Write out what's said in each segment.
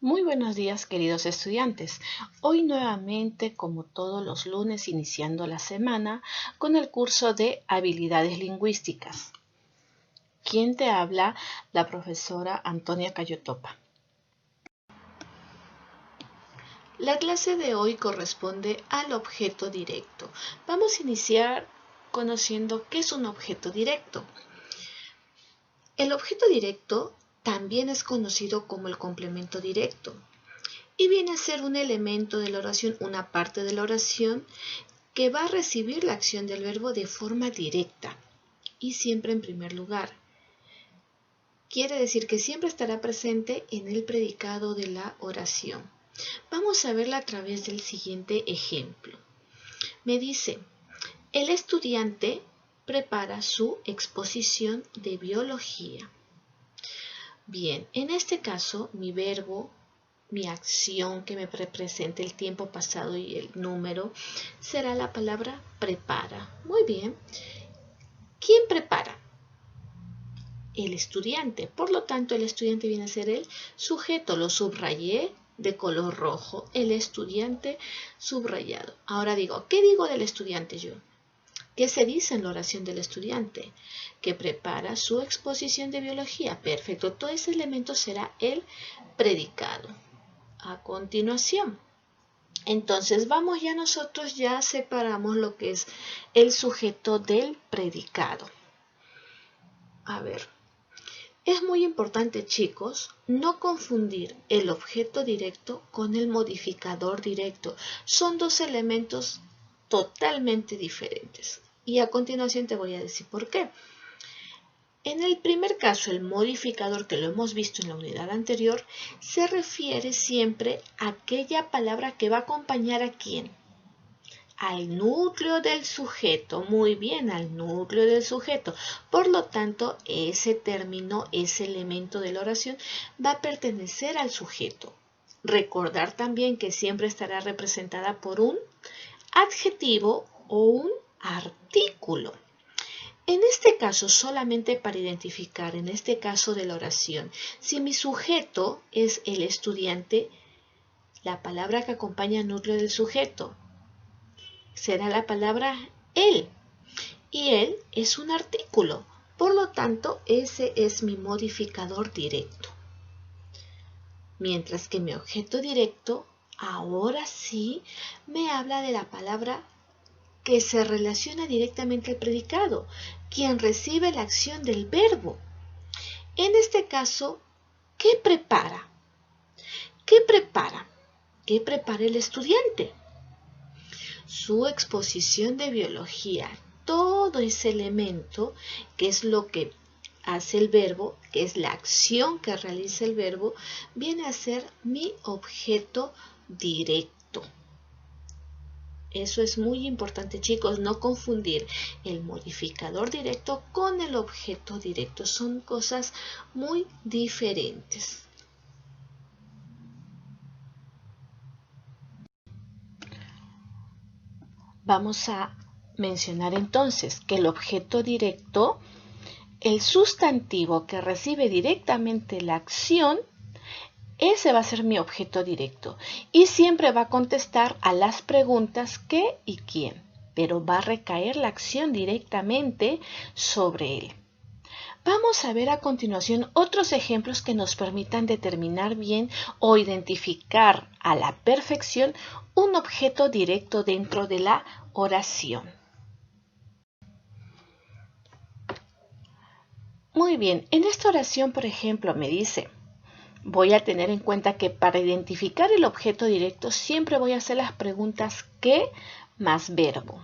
Muy buenos días, queridos estudiantes. Hoy nuevamente, como todos los lunes, iniciando la semana con el curso de habilidades lingüísticas. ¿Quién te habla? La profesora Antonia Cayotopa. La clase de hoy corresponde al objeto directo. Vamos a iniciar conociendo qué es un objeto directo. El objeto directo también es conocido como el complemento directo. Y viene a ser un elemento de la oración, una parte de la oración que va a recibir la acción del verbo de forma directa y siempre en primer lugar. Quiere decir que siempre estará presente en el predicado de la oración. Vamos a verla a través del siguiente ejemplo. Me dice, el estudiante prepara su exposición de biología. Bien, en este caso mi verbo, mi acción que me represente el tiempo pasado y el número, será la palabra prepara. Muy bien. ¿Quién prepara? El estudiante. Por lo tanto, el estudiante viene a ser el sujeto. Lo subrayé de color rojo. El estudiante subrayado. Ahora digo, ¿qué digo del estudiante yo? ¿Qué se dice en la oración del estudiante? Que prepara su exposición de biología. Perfecto. Todo ese elemento será el predicado. A continuación, entonces vamos ya nosotros ya separamos lo que es el sujeto del predicado. A ver, es muy importante, chicos, no confundir el objeto directo con el modificador directo. Son dos elementos totalmente diferentes. Y a continuación te voy a decir por qué. En el primer caso, el modificador, que lo hemos visto en la unidad anterior, se refiere siempre a aquella palabra que va a acompañar a quién. Al núcleo del sujeto, muy bien, al núcleo del sujeto. Por lo tanto, ese término, ese elemento de la oración va a pertenecer al sujeto. Recordar también que siempre estará representada por un adjetivo o un artículo. En este caso, solamente para identificar, en este caso de la oración, si mi sujeto es el estudiante, la palabra que acompaña al núcleo del sujeto será la palabra él. Y él es un artículo. Por lo tanto, ese es mi modificador directo. Mientras que mi objeto directo, ahora sí, me habla de la palabra que se relaciona directamente al predicado, quien recibe la acción del verbo. En este caso, ¿qué prepara? ¿Qué prepara? ¿Qué prepara el estudiante? Su exposición de biología. Todo ese elemento, que es lo que hace el verbo, que es la acción que realiza el verbo, viene a ser mi objeto directo. Eso es muy importante, chicos, no confundir el modificador directo con el objeto directo. Son cosas muy diferentes. Vamos a mencionar entonces que el objeto directo, el sustantivo que recibe directamente la acción, ese va a ser mi objeto directo y siempre va a contestar a las preguntas qué y quién, pero va a recaer la acción directamente sobre él. Vamos a ver a continuación otros ejemplos que nos permitan determinar bien o identificar a la perfección un objeto directo dentro de la oración. Muy bien, en esta oración, por ejemplo, me dice, voy a tener en cuenta que para identificar el objeto directo siempre voy a hacer las preguntas ¿qué más verbo?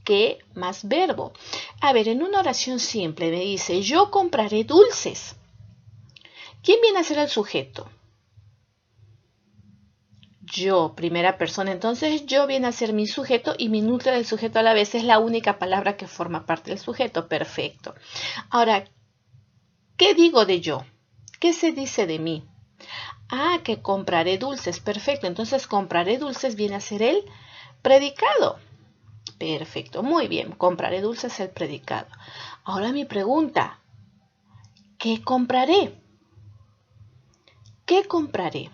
¿Qué más verbo? A ver, en una oración simple me dice, yo compraré dulces. ¿Quién viene a ser el sujeto? Yo, primera persona, entonces yo viene a ser mi sujeto y mi núcleo del sujeto a la vez es la única palabra que forma parte del sujeto. Perfecto. Ahora, ¿qué digo de yo? ¿Qué se dice de mí? Ah, que compraré dulces. Perfecto. Entonces compraré dulces viene a ser el predicado. Perfecto. Muy bien. Compraré dulces es el predicado. Ahora mi pregunta. ¿Qué compraré? ¿Qué compraré?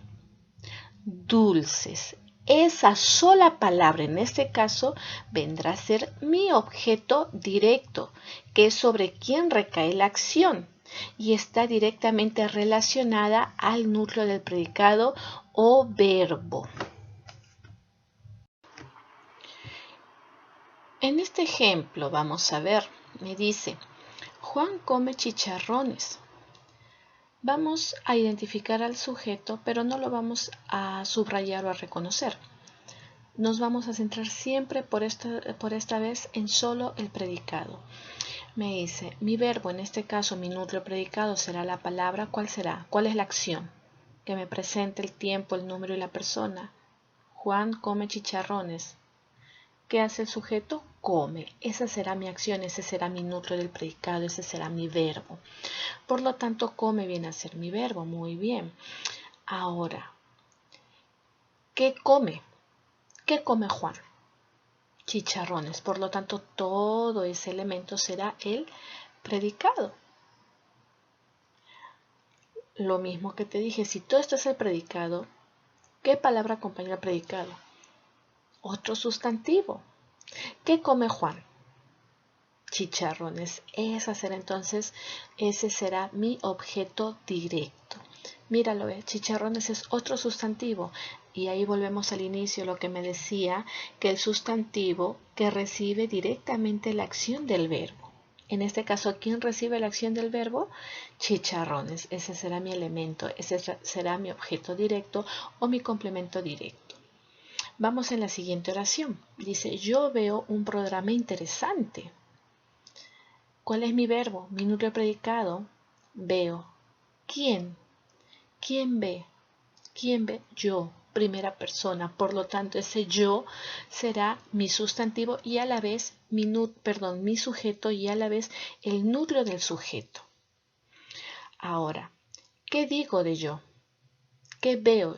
dulces. Esa sola palabra en este caso vendrá a ser mi objeto directo, que es sobre quien recae la acción y está directamente relacionada al núcleo del predicado o verbo. En este ejemplo vamos a ver, me dice, Juan come chicharrones. Vamos a identificar al sujeto, pero no lo vamos a subrayar o a reconocer. Nos vamos a centrar siempre por esta vez en solo el predicado. Me dice, mi verbo, en este caso mi núcleo predicado será la palabra. ¿Cuál será? ¿Cuál es la acción? Que me presente el tiempo, el número y la persona. Juan come chicharrones. ¿Qué hace el sujeto? Come. Esa será mi acción, ese será mi núcleo del predicado, ese será mi verbo. Por lo tanto, come viene a ser mi verbo. Muy bien. Ahora, ¿qué come? ¿Qué come Juan? Chicharrones. Por lo tanto, todo ese elemento será el predicado. Lo mismo que te dije, si todo esto es el predicado, ¿qué palabra acompaña al predicado? Otro sustantivo. ¿Qué come Juan? Chicharrones. Ese será mi objeto directo. Míralo, chicharrones es otro sustantivo. Y ahí volvemos al inicio, lo que me decía, que el sustantivo que recibe directamente la acción del verbo. En este caso, ¿quién recibe la acción del verbo? Chicharrones. Ese será mi elemento, ese será mi objeto directo o mi complemento directo. Vamos en la siguiente oración. Dice, yo veo un programa interesante. ¿Cuál es mi verbo? Mi núcleo predicado. Veo. ¿Quién? ¿Quién ve? ¿Quién ve? Yo, primera persona. Por lo tanto, ese yo será mi sustantivo y a la vez mi sujeto y a la vez el núcleo del sujeto. Ahora, ¿qué digo de yo? ¿Qué veo?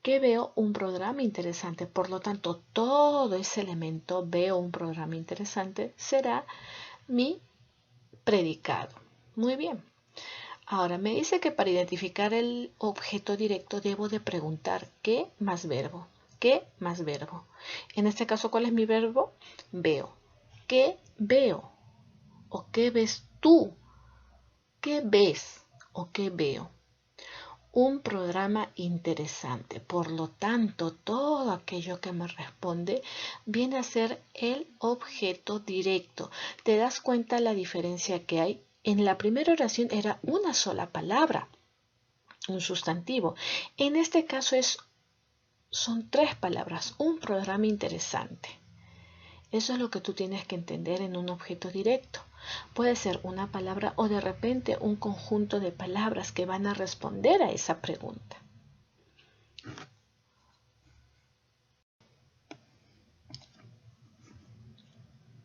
¿Qué veo? Un programa interesante. Por lo tanto, todo ese elemento, veo un programa interesante, será mi predicado. Muy bien. Ahora me dice que para identificar el objeto directo debo de preguntar ¿qué más verbo? ¿Qué más verbo? En este caso, ¿cuál es mi verbo? Veo. ¿Qué veo? ¿O qué ves tú? ¿Qué ves? ¿O qué veo? Un programa interesante. Por lo tanto, todo aquello que me responde viene a ser el objeto directo. ¿Te das cuenta la diferencia que hay? En la primera oración era una sola palabra, un sustantivo. En este caso son tres palabras, un programa interesante. Eso es lo que tú tienes que entender en un objeto directo. Puede ser una palabra o de repente un conjunto de palabras que van a responder a esa pregunta.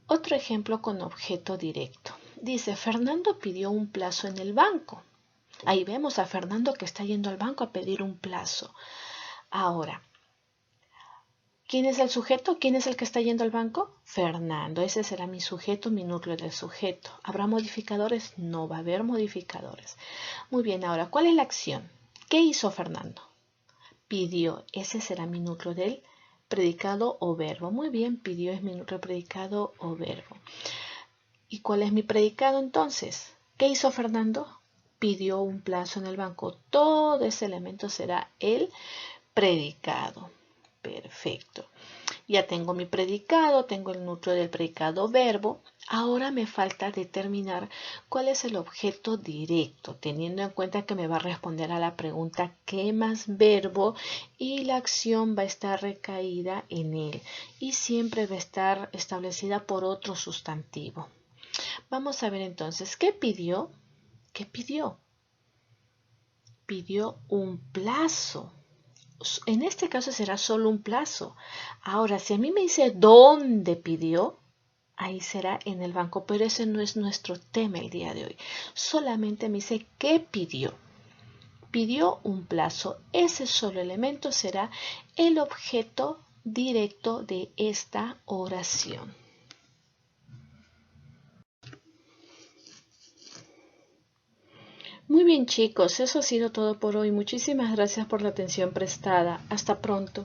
Otro ejemplo con objeto directo. Dice, Fernando pidió un plazo en el banco. Ahí vemos a Fernando que está yendo al banco a pedir un plazo. Ahora, ¿quién es el sujeto? ¿Quién es el que está yendo al banco? Fernando. Ese será mi sujeto, mi núcleo del sujeto. ¿Habrá modificadores? No va a haber modificadores. Muy bien, ahora, ¿cuál es la acción? ¿Qué hizo Fernando? Pidió. Ese será mi núcleo del predicado o verbo. Muy bien, pidió es mi núcleo predicado o verbo. ¿Y cuál es mi predicado entonces? ¿Qué hizo Fernando? Pidió un plazo en el banco. Todo ese elemento será el predicado. Perfecto. Ya tengo mi predicado, tengo el núcleo del predicado verbo. Ahora me falta determinar cuál es el objeto directo, teniendo en cuenta que me va a responder a la pregunta ¿qué más verbo? Y la acción va a estar recaída en él y siempre va a estar establecida por otro sustantivo. Vamos a ver entonces, ¿qué pidió? ¿Qué pidió? Pidió un plazo. En este caso será solo un plazo. Ahora, si a mí me dice dónde pidió, ahí será en el banco, pero ese no es nuestro tema el día de hoy. Solamente me dice qué pidió. Pidió un plazo. Ese solo elemento será el objeto directo de esta oración. Muy bien chicos, eso ha sido todo por hoy. Muchísimas gracias por la atención prestada. Hasta pronto.